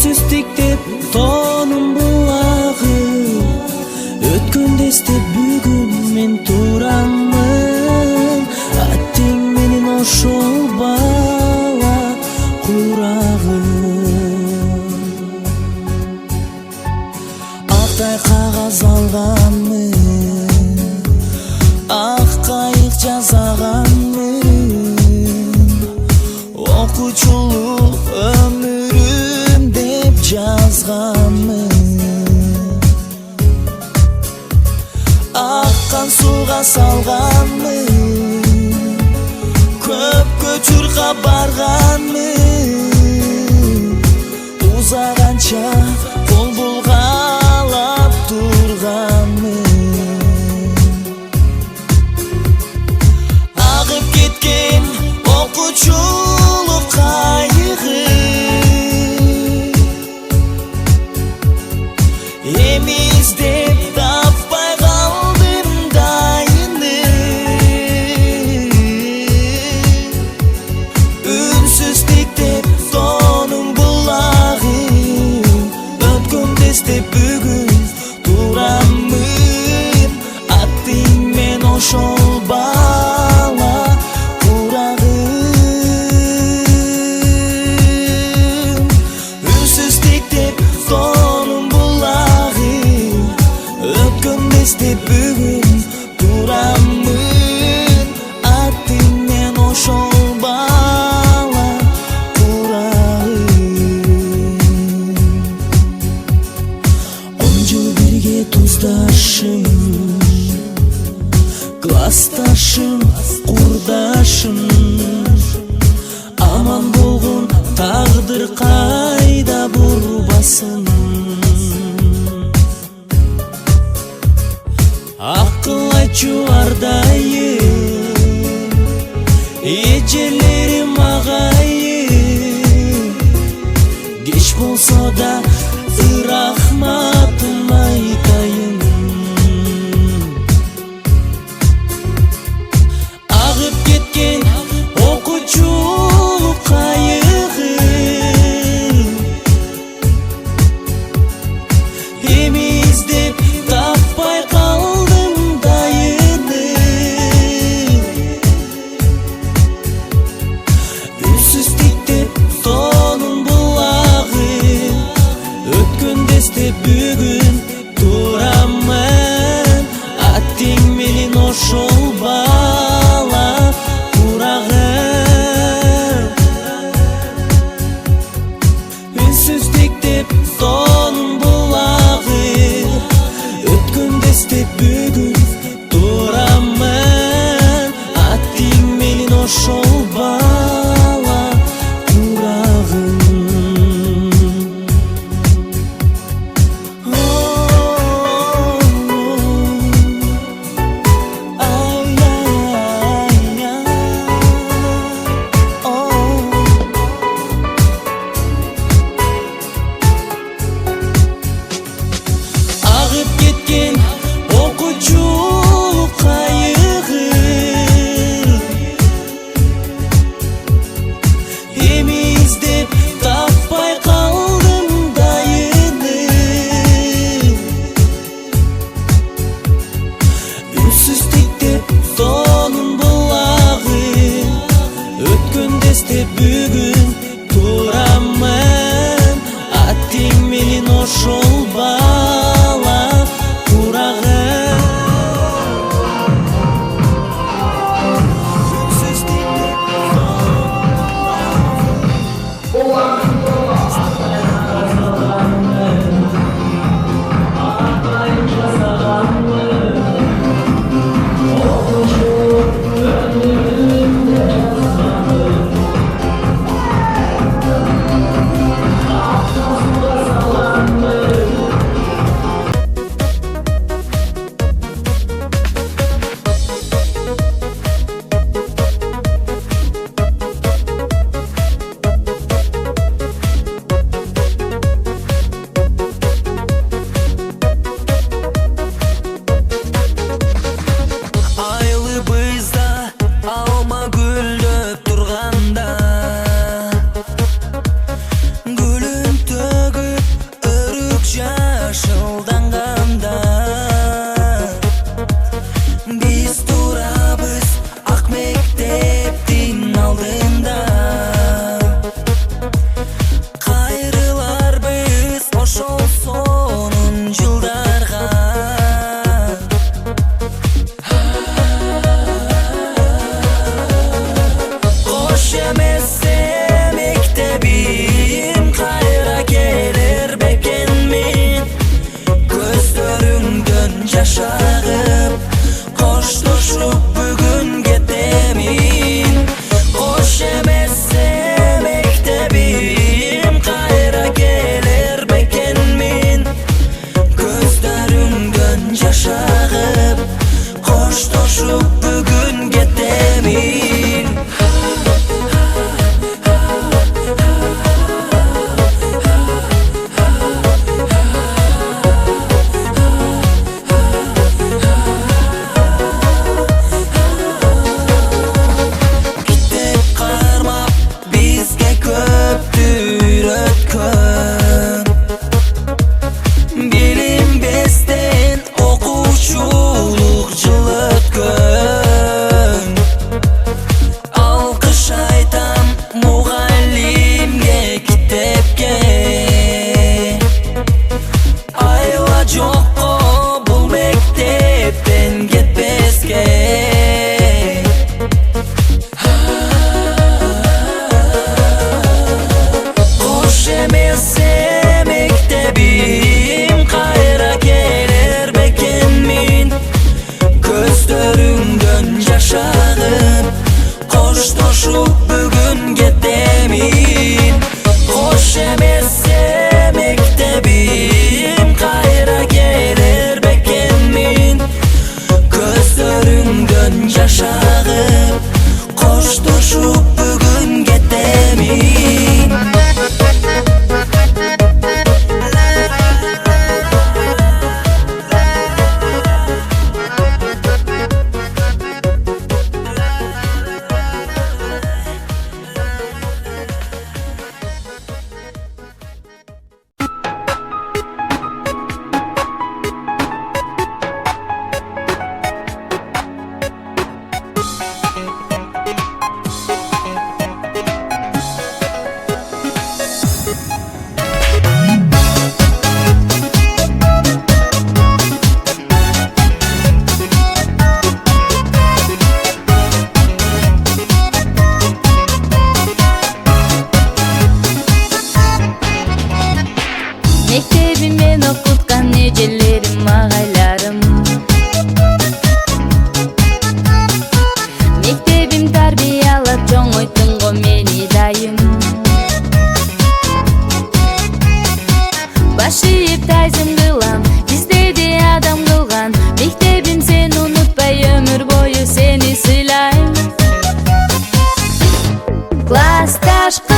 үнсүз тиктеп тоонун булагы, өткөндө эстеп бүгүн мен тураммын. Аттең менен ошол бала курагым. Актай кагаз алганмын, ак кайык жасаганмын. Окуучулук өмүрүм деп жазганмын. Аккан сууга салганмын, көпкө чуркап барганмын. Узаганча кол булгалап турганмын. Агып кеткен окуучулук кайыгы, эми издеп таппай калдым дайыны. Үнсүз тиктеп тоонун булагы, өткөндө эстеп бүгүн тураммын. Аттең мен ошол бала курагым. Үнсүз тиктеп тоонун булагы, өткөндө эстеп бүгүн тураммын. Аттең мен ошол бала курагым. 10 жыл бирге туздашым, классташым, курдашым. Аман болгон тагдыр кайда бурбасын. Акыл айтчу ардайым, эжелерим агайым. Кеч болсо да рахматым айтайын. Агып кеткен окуучулук кайыгы, эми издеп таппай калдым дайыны. Үнсүз тиктеп тоонун булагы, өткөндө эстеп бүгүн тураммын. Аттең менен ошол бала курагым. Үнсүз тиктеп тоонун булагы, өткөндө эстеп бүгүн тураммын. Аттең менен ошол бала курагым. Агып кеткен окуучулук кайыгы, эми издеп таппай калдым дайыны. Үнсүз тиктеп тоонун булагы, өткөндө эстеп бүгүн тураммын. Аттең менен ошол бала курагым. Үнсүз тиктеп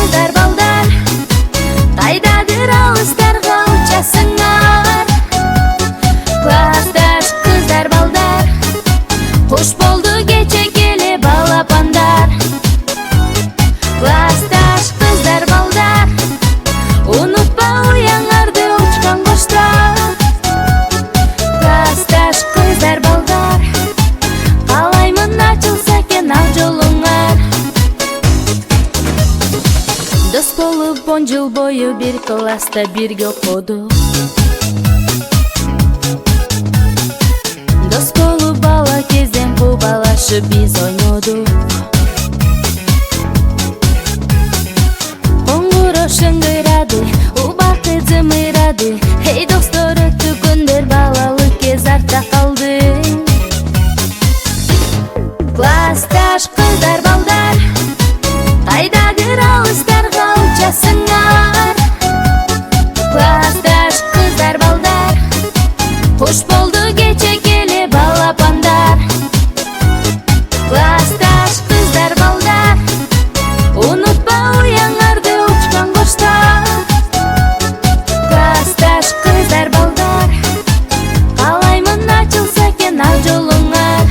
kızlar balдар, kaydadır alыстарга учасыңар. Классташ kızlar balдар, хош болду кече келе балапандар. Классташ kızlar balдар, унутпа уяңарды учкан коштар. Классташ kızlar balдар, каалаймын ачылса экен ак жолуңар. Дос болуп 10 жыл бою бир класста бирге окудук. Дос болуп бала кезден кубалашып биз ойнодук. Коңгуроо шыңгырады, убакыт зымырады. Эй достор, өттү күндөр, балалык кез артта калды. Классташ кыздар балдар, кайдадыр алыстарга учасыңар. Классташ кыздар балдар, хош болду кече келе балапандар. Классташ кыздар балдар, унутпа уяңарды учкан коштар. Классташ кыздар балдар, каалаймын ачылса экен ак жолуңар.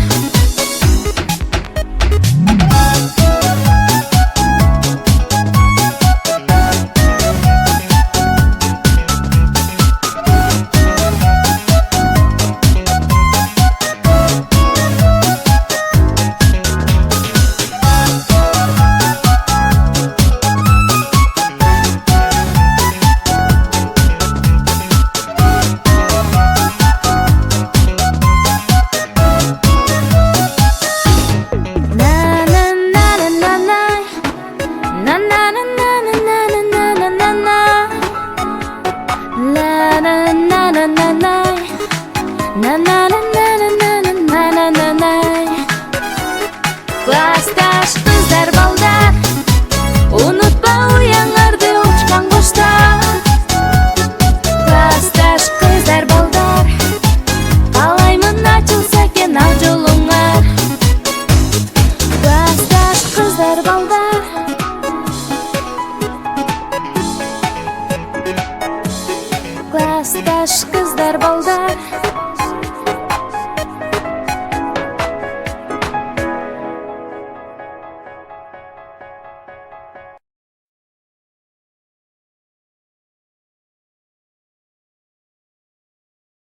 Классташ кыздар балдар, унутпа уяңарды учкан коштар. Классташ кыздар балдар, каалаймын ачылса экен ак жолуңар. Классташ кыздар балдар, классташ кыздар балдар.